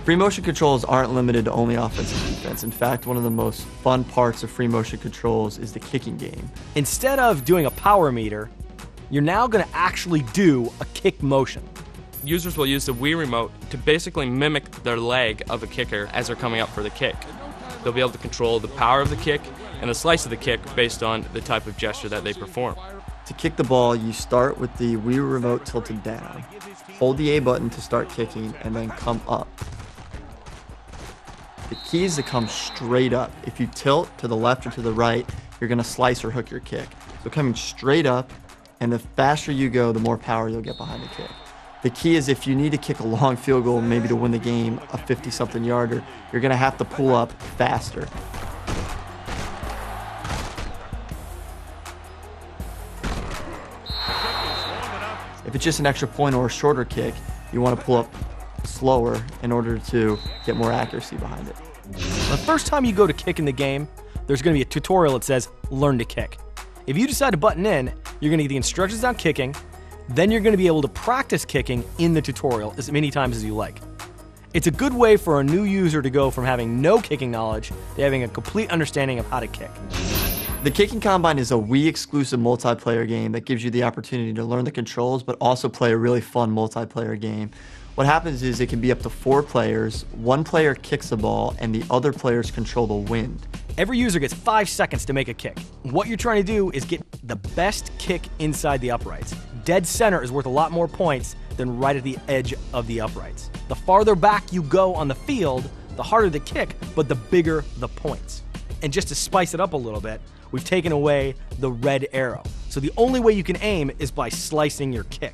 Free motion controls aren't limited to only offense and defense. In fact, one of the most fun parts of free motion controls is the kicking game. Instead of doing a power meter, you're now going to actually do a kick motion. Users will use the Wii remote to basically mimic their leg of a kicker as they're coming up for the kick. They'll be able to control the power of the kick and the slice of the kick based on the type of gesture that they perform. To kick the ball, you start with the Wii remote tilted down. Hold the A button to start kicking and then come up. The key is to come straight up. If you tilt to the left or to the right, you're going to slice or hook your kick. So coming straight up, and the faster you go, the more power you'll get behind the kick. The key is if you need to kick a long field goal, maybe to win the game, a 50-something yarder, you're going to have to pull up faster. If it's just an extra point or a shorter kick, you want to pull up slower in order to get more accuracy behind it. The first time you go to kick in the game, there's going to be a tutorial that says, learn to kick. If you decide to button in, you're going to get the instructions on kicking, then you're going to be able to practice kicking in the tutorial as many times as you like. It's a good way for a new user to go from having no kicking knowledge to having a complete understanding of how to kick. The Kicking Combine is a Wii-exclusive multiplayer game that gives you the opportunity to learn the controls, but also play a really fun multiplayer game. What happens is it can be up to 4 players, 1 player kicks the ball, and the other players control the wind. Every user gets 5 seconds to make a kick. What you're trying to do is get the best kick inside the uprights. Dead center is worth a lot more points than right at the edge of the uprights. The farther back you go on the field, the harder the kick, but the bigger the points. And just to spice it up a little bit, we've taken away the red arrow. So the only way you can aim is by slicing your kick.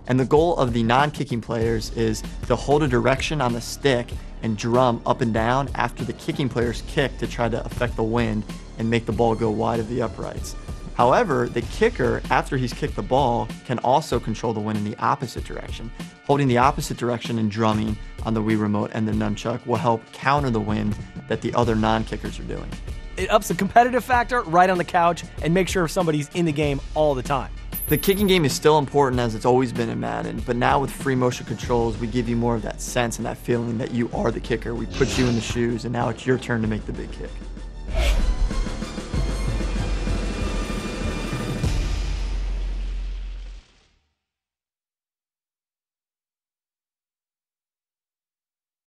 And the goal of the non-kicking players is to hold a direction on the stick and drum up and down after the kicking players kick to try to affect the wind and make the ball go wide of the uprights. However, the kicker, after he's kicked the ball, can also control the wind in the opposite direction. Holding the opposite direction and drumming on the Wii remote and the nunchuck will help counter the wind that the other non-kickers are doing. It ups the competitive factor right on the couch and makes sure somebody's in the game all the time. The kicking game is still important as it's always been in Madden, but now with free motion controls, we give you more of that sense and that feeling that you are the kicker. We put you in the shoes, and now it's your turn to make the big kick.